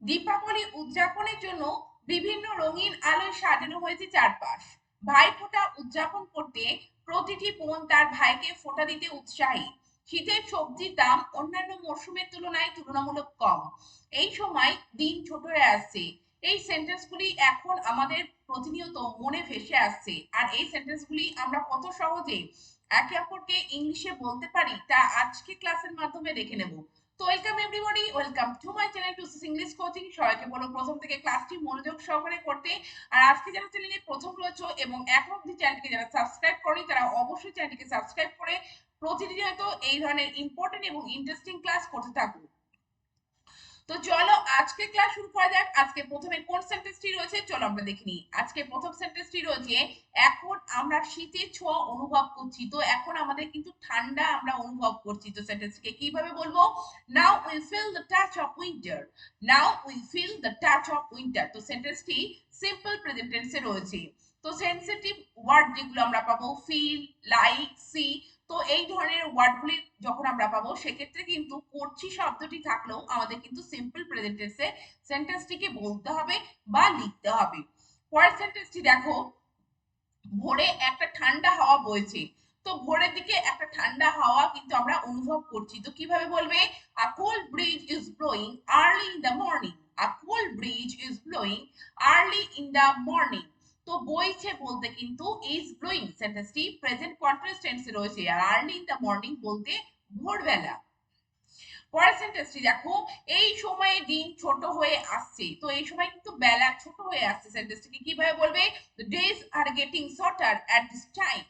দীপাবলি উদযাপনের জন্য বিভিন্ন রঙিন আলোয় সাজানো হয়েছে চারপাশ। ভাইফোঁটা উদযাপন করতে প্রতিটি বোন তার ভাইকে ফোঁটা দিতে উৎসাহী। শীতের সবজির দাম অন্যান্য মরশুমের তুলনায় তুলনামূলক কম। এই সময় দিন ছোট হয়ে আসছে। এই সেন্টেন্সগুলি এখন আমাদের প্রতিনিয়ত মনে ভেসে আসছে, আর এই সেন্টেন্সগুলি আমরা কত সহজে একে অপরকে ইংলিশে বলতে পারি তা আজকে ক্লাসের মাধ্যমে দেখে নেব। তো welcome everybody, welcome to my channel টুসিস ইংলিশ কোচিং। সবাইকে বলো প্রথম থেকে ক্লাসটি মনোযোগ সহকারে করতে। আর আজকে যারা চ্যানেলে প্রথম রয়েছে এবং এখন অবধি চ্যানেলটিকে যারা সাবস্ক্রাইব করেনি তারা অবশ্যই চ্যানেলটিকে সাবস্ক্রাইব করে প্রতিনিয়ত এই ধরনের ইম্পর্টেন্ট এবং ইন্টারেস্টিং ক্লাস করতে থাকুন। তো চলো আজকে ক্লাস শুরু করা যাক। আজকে প্রথমে কোন সেন্টেন্সটি রয়েছে চলো আমরা দেখে নিই। আজকে প্রথম সেন্টেন্সটি রয়েছে, এখন আমরা শীতের ছোঁয়া অনুভব করছি। তো এখন আমাদের কিন্তু ঠান্ডা আমরা অনুভব করছি। তো সেন্টেন্সটিকে কিভাবে বলবো? Now we feel the touch of winter. Now we feel the touch of winter. তো সেন্টেন্সটি সিম্পল প্রেজেন্ট টেন্সে রয়েছে। তো সেন্সিটিভ ওয়ার্ড যেগুলো আমরা পাবো ফিল, লাইক, সি, তো এই ধরনের ওয়ার্ডগুলি যখন আমরা পাবো সেক্ষেত্রে কিন্তু করছি শব্দটি থাকলেও আমাদের কিন্তু সিম্পল প্রেজেন্ট টেন্সে সেন্টেন্সটিকে বলতে হবে বা লিখতে হবে। পরের সেন্টেন্সটি দেখো, ভোরে একটা ঠান্ডা হাওয়া বইছে। তো ভোরের দিকে একটা ঠান্ডা হাওয়া কিন্তু আমরা অনুভব করছি। তো কিভাবে বলবে? আ cold bridge is blowing early in the morning. A cold bridge is blowing early in the morning. তো বইছে বলতে কিন্তু ইজ ব্লোয়িং সেন্টেন্সটি প্রেজেন্ট কন্টিনিউয়াস টেন্সে রয়েছে, আর আর্লি ইন দ্য মর্নিং বলতে ভোরবেলা। পরের সেন্টেন্সটি দেখো, এই সময়ে দিন ছোট হয়ে আসছে। তো এই সময় কিন্তু বেলা ছোট হয়ে আসছে। সেন্টেন্সটিকে কিভাবে বলবে? The days are getting shorter at this time.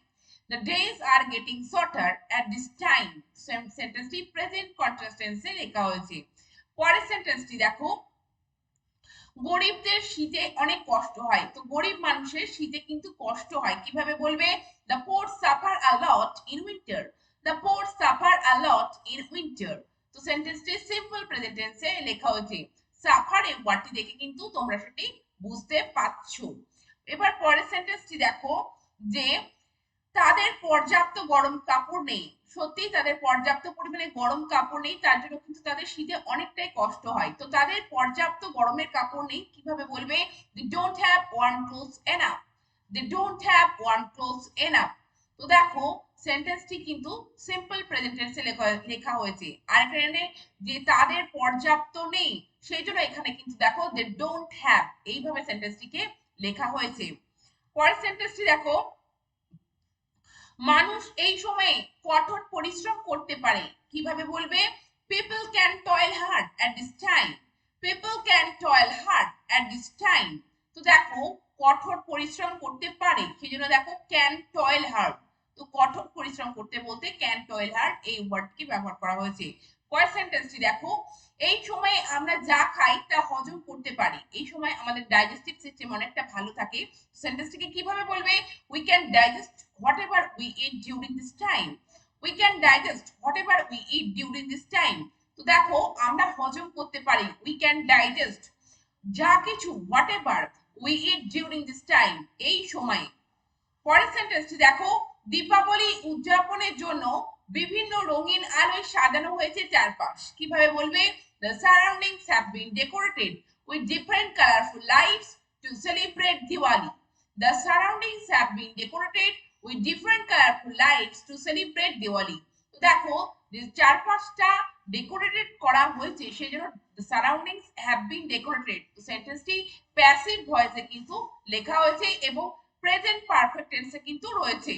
The days are getting shorter at this time. সেন্টেন্সটি প্রেজেন্ট কন্টিনিউয়াস টেন্সে লেখা হয়েছে। পরের সেন্টেন্সটি দেখো, গরিবদের শীতে অনেক কষ্ট হয়। তো গরিব মানুষের শীতে কিন্তু কষ্ট হয়। কিভাবে বলবে? The poor suffer a lot in winter. The poor suffer a lot in winter. তো সেন্টেন্সটি সিম্পল প্রেজেন্ট টেন্সে লেখা হয়েছে। সাফার এই ওয়ার্ডটি দেখে কিন্তু তোমরা সেটি বুঝতে পারছো। এবার পরের সেন্টেন্সটি দেখো, যে তাদের পর্যাপ্ত গরম কাপড় নেই। সত্যি তাদের পর্যাপ্ত পরিমাণে গরম কাপড় নেই, তার জন্য কিন্তু তাদের শীতে অনেকটাই কষ্ট হয়। তো তাদের পর্যাপ্ত গরমের কাপড় নেই, কিভাবে বলবে? They don't have warm clothes enough. They don't have warm clothes enough. তো দেখো সেন্টেন্সটি কিন্তু সিম্পল প্রেজেন্ট টেন্সে লেখা হয়েছে। আর এখানে যে তাদের পর্যাপ্ত নেই সেই জন্য এখানে কিন্তু দেখো they don't have এইভাবে সেন্টেন্সটিকে লেখা হয়েছে। পরের সেন্টেন্সটি দেখো, মানুষ এই সময়ে কঠোর পরিশ্রম করতে পারে। কিভাবে বলবে? People can toil hard at this time. People can toil hard at this time. তো দেখো কঠোর পরিশ্রম করতে পারে, সেই জন্য দেখো ক্যান টয়েল হার্ড। তো কঠোর পরিশ্রম করতে বলতে ক্যান টয়েল হার্ড এই ওয়ার্ডটি ব্যবহার করা হয়েছে। পরের সেন্টেন্সটি দেখো, এই সময় আমরা যা খাই তা হজম করতে পারি। এই সময় আমাদের ডাইজেস্টিভ সিস্টেম অনেকটা ভালো থাকে। সেন্টেন্সটিকে কিভাবে বলবে? We can digest whatever we eat during this time. We can digest whatever we eat during this time. তো দেখো আমরা হজম করতে পারি। We can digest যা কিছু whatever we eat during this time এই সময়। পরের সেন্টেন্সটি দেখো, দীপাবলি উদযাপনের জন্য বিভিন্ন রঙিন আলোয় সাজানো হয়েছে চারপাশ। কিভাবে বলবে? The surroundings have been decorated with different colorful lights to celebrate Diwali. The surroundings have been decorated with different colorful lights to celebrate Diwali. তো দেখো যে চারপাশটা ডেকোরেটেড করা হয়েছে সেই জন্য the surroundings have been decorated। তো সেন্টেন্সটি প্যাসিভ ভয়েসে কিন্তু লেখা হয়েছে এবং প্রেজেন্ট পারফেক্ট টেন্সে কিন্তু রয়েছে।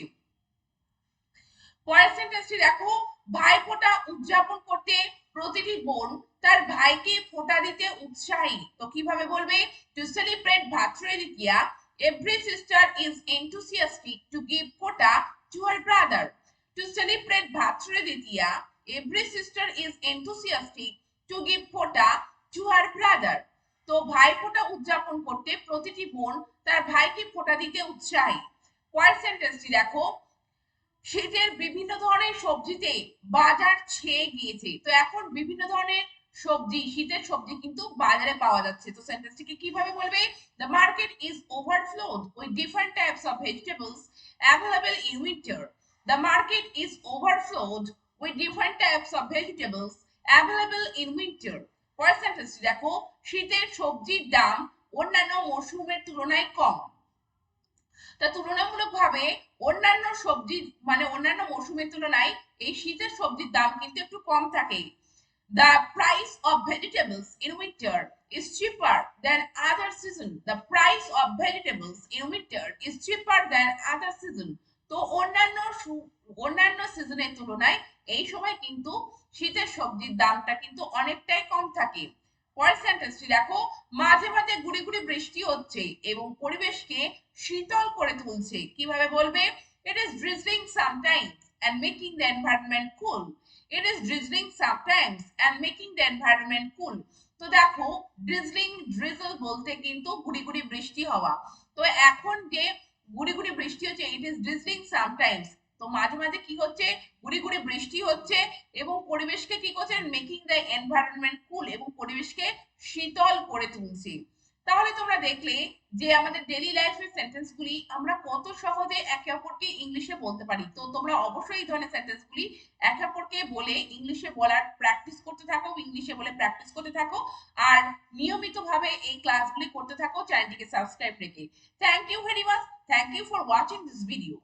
পরের সেন্টেন্সটি দেখো, ভাইফোঁটা উদযাপন করতে প্রতিটি বোন তার ভাইকে ফোঁটা দিতে উৎসাহী। তো কিভাবে বলবে? To celebrate Bhatridwitiya every sister is enthusiastic to give ফোঁটা to her brother. To celebrate Bhratridwitiya every sister is enthusiastic to give ফোঁটা to her brother. তো ভাইফোঁটা উদযাপন করতে প্রতিটি বোন তার ভাইকে ফোঁটা দিতে উৎসাহী। পরের সেন্টেন্সটি দেখো, শীতের বিভিন্ন ধরনের সবজিতে বাজার ছেয়ে গিয়েছে। তো এখন বিভিন্ন ধরনের সবজি, শীতের সবজি কিন্তু বাজারে পাওয়া যাচ্ছে। তো সেন্টেন্সটিকে কিভাবে বলবে? The market is overflowed with different types of vegetables available in winter. The market is overflowed with different types of vegetables available in winter. পরের সেন্টেন্সটি দেখো, শীতের সবজির দাম অন্যান্য মৌসুমের তুলনায় কম। তা তুলনামূলকভাবে অন্যান্য সবজি মানে অন্যান্য মৌসুমের তুলনায় এই শীতের সবজির দাম কিন্তু একটু কম থাকে। The price of vegetables in winter is cheaper than other season. The price of vegetables in winter is cheaper than other season. তো অন্যান্য সিজনের তুলনায় এই সময় কিন্তু শীতের সবজির দামটা কিন্তু অনেকটাই কম থাকে। পরের সেন্টেন্সটি দেখো, মাঝে মাঝে গুড়ি গুড়ি বৃষ্টি হচ্ছে এবং পরিবেশকে শীতল করে তুলছে। কিভাবে বলবে? It is drizzling sometimes and making the environment cool. It is drizzling sometimes and making the environment cool. তো দেখো, drizzle বলতে কিন্তু গুড়ি গুড়ি বৃষ্টি হওয়া। তো এখন যে গুড়ি গুড়ি বৃষ্টি হচ্ছে, it is drizzling sometimes, তো মাঝে মাঝে কি হচ্ছে? গুড়ি গুড়ি বৃষ্টি হচ্ছে এবং পরিবেশকে কি করছে? মেকিং দ্য এনভায়রনমেন্ট কুল, এবং পরিবেশকে শীতল করে তুলছে। তাহলে তোমরা দেখলে যে আমাদের ডেইলি লাইফের সেন্টেন্সগুলি আমরা কত সহজে একে অপরকে ইংলিশে বলতে পারি। তো তোমরা অবশ্যই এই ধরনের সেন্টেন্সগুলি একে অপরকে বলে ইংলিশে বলার প্র্যাকটিস করতে থাকো, ইংলিশে বলে প্র্যাকটিস করতে থাকো, আর নিয়মিতভাবে এই ক্লাসগুলি করতে থাকো চ্যানেলটিকে সাবস্ক্রাইব রেখে। Thank you very much, thank you for watching this video.